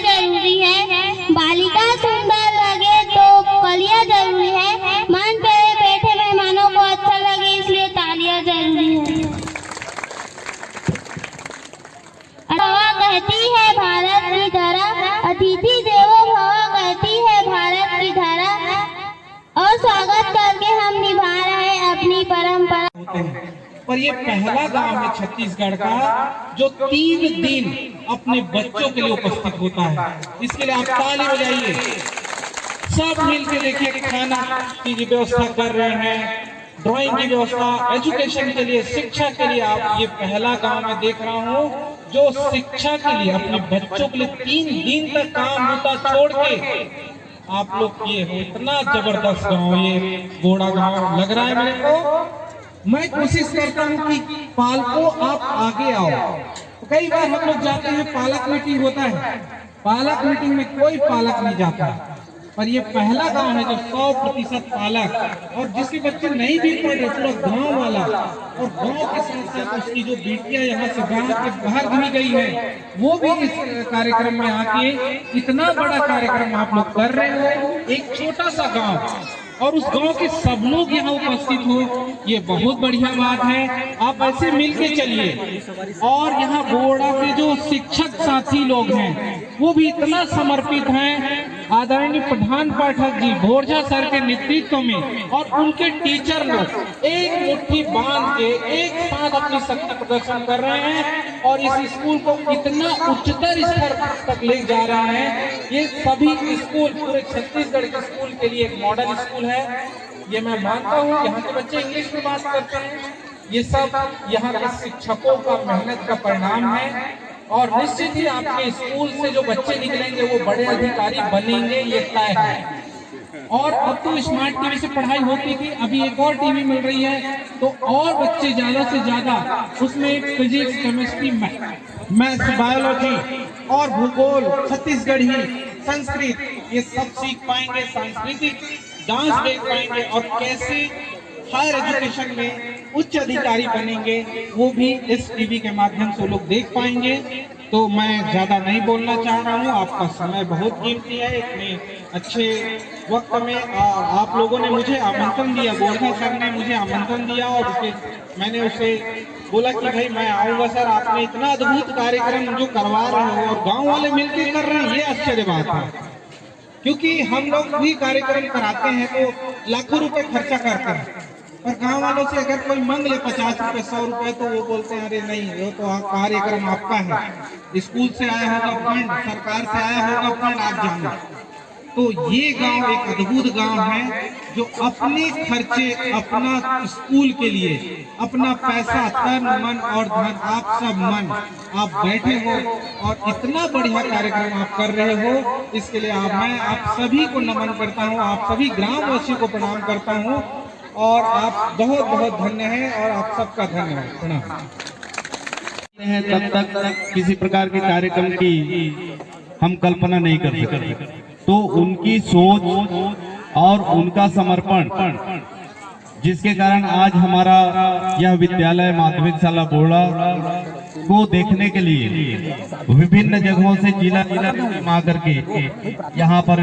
जरूरी है, बालिका सुंदर लगे तो कलियां जरूरी है, मन पे बैठे मेहमानों को अच्छा लगे इसलिए तालियां जरूरी है। हवा कहती है भारत की धरा, अतिथि देवो भव कहती है भारत की धरा, और स्वागत करके हम निभा रहे हैं अपनी परंपरा। पर ये पहला गांव है छत्तीसगढ़ का जो 3 दिन अपने बच्चों के लिए उपस्थित होता है। इसके लिए आप ताली बजाइए। सब मिलकर देखिए खाना की व्यवस्था कर रहे हैं, ड्राइंग की व्यवस्था, एजुकेशन के लिए, शिक्षा के लिए। आप ये पहला गांव में देख रहा हूँ जो शिक्षा के लिए अपने बच्चों के लिए 3 दिन तक काम होता छोड़ के आप लोग किए हो। इतना जबरदस्त गांव ये गोड़ा गांव लग रहा है मेरे को। मैं कोशिश करता हूँ कि पालकों आप आगे आओ। तो कई बार हम लोग जाते हैं, पालक मीटिंग होता है, पालक मीटिंग में कोई पालक नहीं जाता, पर ये पहला गांव है जो 100% पालक, और जिसके बच्चे नहीं भी पढ़ रहे पूरा गांव वाला, और गांव के साथ साथ उसकी जो बेटियां यहाँ से गांव के बाहर भी गई है वो भी इस कार्यक्रम में आके इतना बड़ा कार्यक्रम आप लोग कर रहे हो। एक छोटा सा गाँव और उस गांव के सब लोग यहाँ उपस्थित हो, ये बहुत बढ़िया बात है। आप ऐसे मिलके चलिए। और यहाँ बोड़ा के जो शिक्षक साथी लोग हैं वो भी इतना समर्पित हैं। आदरणीय प्रधान पाठक जी बोरजा सर के नेतृत्व में और उनके टीचर लोग एक मुट्ठी बांध के एक साथ अपनी शक्ति प्रदर्शन कर रहे हैं और इस स्कूल को इतना उच्चतर स्तर तक ले जा रहे हैं। ये सभी स्कूल पूरे छत्तीसगढ़ के स्कूल के लिए एक मॉडल स्कूल है। ये मैं मानता हूँ। यहाँ के बच्चे इंग्लिश में बात करते हैं, ये सब यहाँ के शिक्षकों का मेहनत का परिणाम है। और निश्चित ही आपके स्कूल से जो बच्चे निकलेंगे वो बड़े अधिकारी बनेंगे, ये तय है। और अब तो स्मार्ट टीवी से पढ़ाई होती थी, अभी एक और टीवी मिल रही है, तो और बच्चे ज्यादा से ज्यादा उसमें फिजिक्स, केमिस्ट्री, मैथ्स, बायोलॉजी और भूगोल, छत्तीसगढ़ी, संस्कृत, ये सब सीख पाएंगे। सांस्कृतिक डांस देख पाएंगे और कैसे हायर एजुकेशन में उच्च अधिकारी बनेंगे वो भी इस टीवी के माध्यम से लोग देख पाएंगे। तो मैं ज्यादा नहीं बोलना चाह रहा हूँ, आपका समय बहुत कीमती है। इतने अच्छे वक्त में आप लोगों ने मुझे आमंत्रण दिया, बोरजा सर ने मुझे आमंत्रण दिया और मैंने उसे बोला कि भाई मैं आऊँगा सर। आपने इतना अद्भुत कार्यक्रम जो करवा रहे हो और गाँव वाले मिलकर कर रहे हैं, ये आश्चर्य बात है। क्योंकि हम लोग भी कार्यक्रम कराते हैं तो लाखों रुपए खर्चा करते हैं, और गांव वालों से अगर कोई मांग ले 50 रुपए 100 रुपए तो वो बोलते हैं अरे नहीं, वो तो कार्यक्रम आपका है, स्कूल से आया होगा फंड, सरकार से आया होगा फंड, आप जानो। तो ये गांव एक अद्भुत गांव है जो अपने खर्चे, अपना स्कूल के लिए अपना पैसा, तन मन और धन, आप सब मन आप बैठे हो और इतना बढ़िया कार्यक्रम आप कर रहे हो। इसके लिए मैं आप सभी को नमन करता हूँ, आप सभी ग्रामवासियों को प्रणाम करता हूँ और आप बहुत बहुत धन्य हैं और आप सबका धन्यवाद, प्रणाम। तब तक किसी प्रकार के कार्यक्रम की हम कल्पना नहीं कर सकते। तो उनकी सोच और उनका समर्पण, जिसके कारण आज हमारा यह विद्यालय माध्यमिक शाला बोड़ा को देखने के लिए विभिन्न जगहों से जिला आ करके यहाँ पर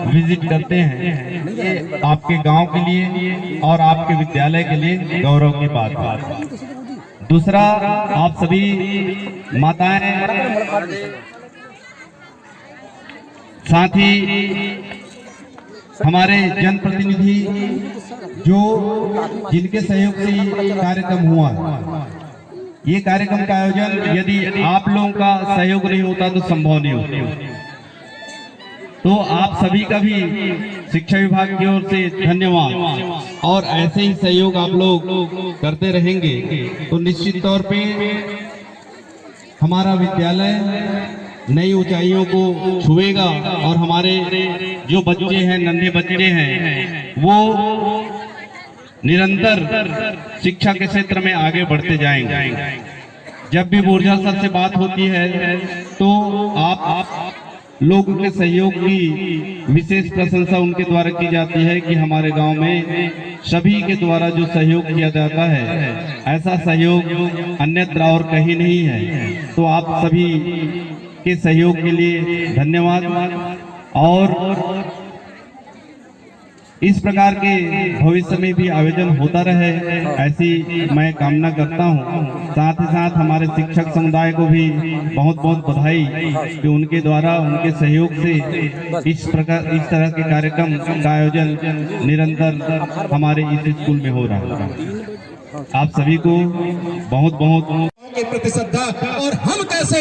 विजिट करते हैं, ये आपके गांव के लिए और आपके विद्यालय के लिए गौरव की बात है। दूसरा, आप सभी माताएं, साथ ही हमारे जनप्रतिनिधि जो जिनके सहयोग से कार्यक्रम हुआ, ये कार्यक्रम का आयोजन यदि आप लोगों का सहयोग नहीं होता तो संभव नहीं होता। तो आप सभी का भी शिक्षा विभाग की ओर से धन्यवाद, और ऐसे ही सहयोग आप लोग करते रहेंगे तो निश्चित तौर पे हमारा विद्यालय नई ऊंचाइयों को छुएगा और हमारे जो बच्चे हैं, नन्हे बच्चे हैं, वो निरंतर शिक्षा के क्षेत्र में आगे बढ़ते जाएंगे। जब भी बोरजा सर से बात होती है तो आप लोगों के सहयोग की विशेष प्रशंसा उनके द्वारा की जाती है कि हमारे गांव में सभी के द्वारा जो सहयोग किया जाता है, ऐसा सहयोग अन्यत्र और कहीं नहीं है। तो आप सभी के सहयोग के लिए धन्यवाद। और इस प्रकार के भविष्य में भी आयोजन होता रहे, ऐसी मैं कामना करता हूं। साथ ही साथ हमारे शिक्षक समुदाय को भी बहुत बहुत बधाई कि उनके द्वारा, उनके सहयोग से इस तरह के कार्यक्रम का आयोजन निरंतर हमारे इस स्कूल में हो रहा है। आप सभी को बहुत बहुत के प्रति श्रद्धा, और हम कैसे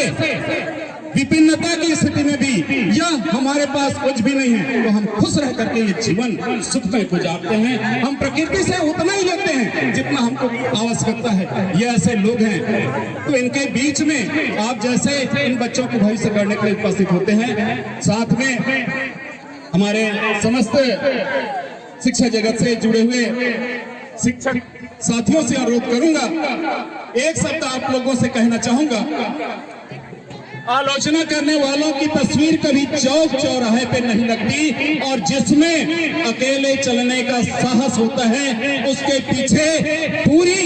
विभिन्नता की स्थिति में भी या हमारे पास कुछ भी नहीं है तो हम खुश रह करके ये जीवन सुख में गुजारते हैं। हम प्रकृति से उतना ही लेते हैं जितना हमको आवश्यकता है। ये ऐसे लोग हैं, तो इनके बीच में आप जैसे इन बच्चों को भविष्य करने के लिए उपस्थित होते हैं, साथ में हमारे समस्त शिक्षा जगत से जुड़े हुए शिक्षक साथियों से अनुरोध करूंगा, एक शब्द आप लोगों से कहना चाहूंगा। आलोचना करने वालों की तस्वीर कभी चौक चौराहे पे नहीं लगती, और जिसमें अकेले चलने का साहस होता है उसके पीछे पूरी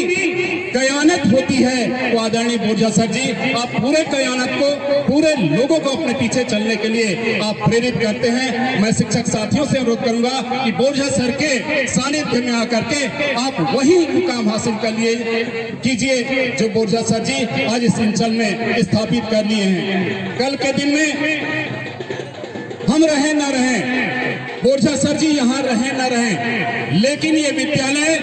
कयानत होती है। तो आदरणीय बोरजा सर जी, आप पूरे कयानत को, पूरे लोगों को अपने पीछे चलने के लिए आप प्रेरित करते हैं। मैं शिक्षक साथियों से अनुरोध करूंगा कि बोरजा सर के सानिध्य में आकर के आप वही मुकाम हासिल कर लिए कीजिए जो बोरजा सर जी आज इस अंचल में स्थापित कर लिए हैं। कल के दिन में हम रहे न रहे, बोरजा सर जी यहाँ रहे न रहे, लेकिन ये विद्यालय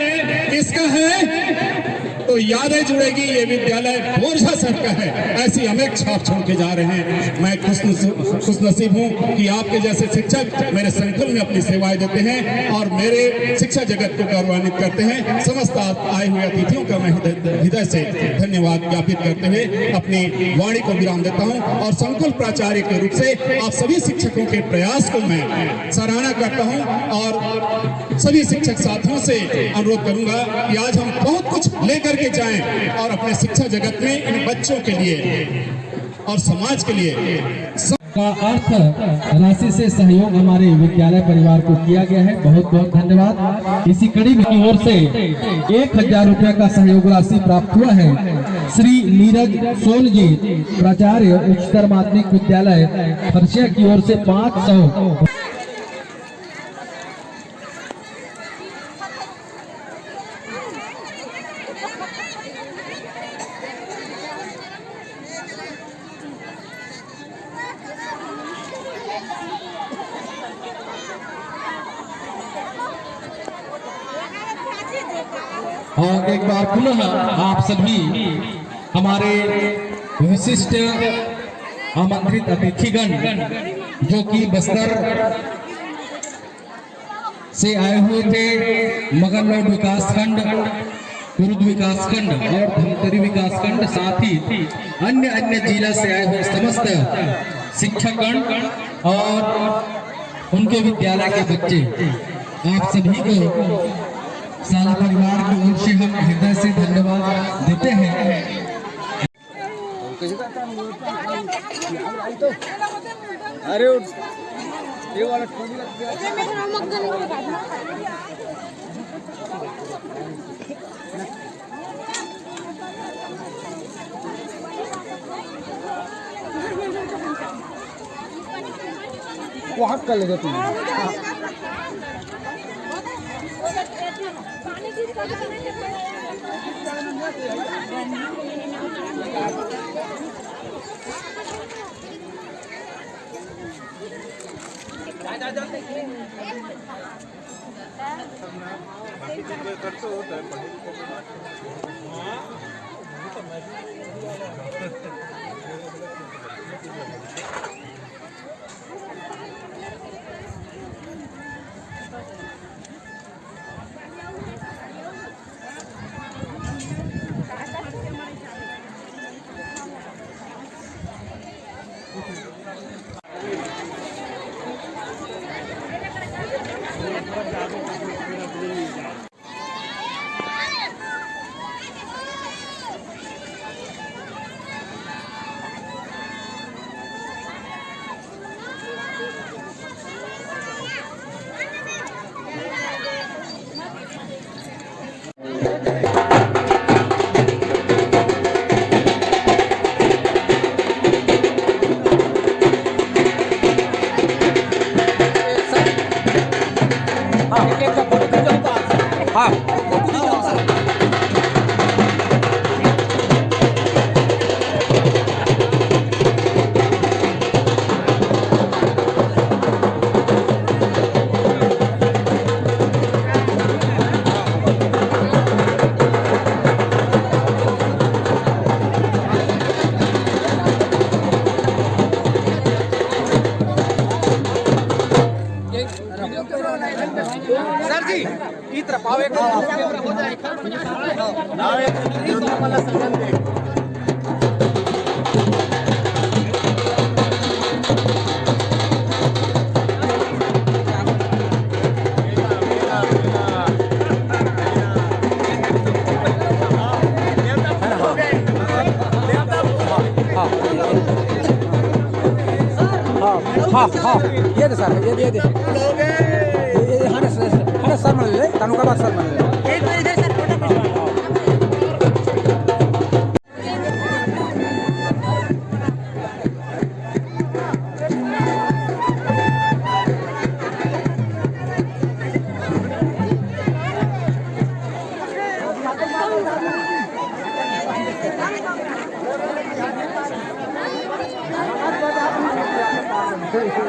किसका है तो यादें जुड़ेगी, ये विद्यालय बोरजा सर का है। ऐसी अनेक छाप छोड़ के जा रहे हैं। मैं खुशनसीब हूँ कि आपके जैसे शिक्षक मेरे संकुल में अपनी सेवाएं देते हैं और मेरे शिक्षा जगत को गौरवान्वित करते हैं। समस्त आए हुए अतिथियों का मैं हृदय से धन्यवाद ज्ञापित करते हुए अपनी वाणी को विराम देता हूँ, और संकुल प्राचार्य के रूप से आप सभी शिक्षकों के प्रयास को मैं सराहना करता हूँ, और सभी शिक्षक साथियों से अनुरोध करूंगा कि आज हम बहुत कुछ लेकर के जाएं और अपने शिक्षा जगत में इन बच्चों के लिए और समाज के लिए का अर्थ राशि से सहयोग हमारे विद्यालय परिवार को किया गया है। बहुत बहुत धन्यवाद। इसी कड़ी की ओर से 1000 रुपये का सहयोग राशि प्राप्त हुआ है। श्री नीरज सोन जी, प्राचार्य उच्चतर माध्यमिक विद्यालय फरसिया की ओर से 500। और एक बार पुनः आप सभी हमारे विशिष्ट आमंत्रित अतिथिगण जो कि बस्तर से आए हुए थे, मगरलोड विकासखंड, कुरुद विकासखंड और धमतरी विकासखंड, साथ ही अन्य जिला से आए हुए समस्त शिक्षकगण और उनके विद्यालय के बच्चे, आप सभी को साल परिवार की ओर से हम हृदय से धन्यवाद देते हैं। अरे ये वाला वो हक कर लेगा तुम। हाँ हाँ ये दे सर ये दे हाँ सर मान ले तनु का बात सर मान ले एक इधर सर फोटो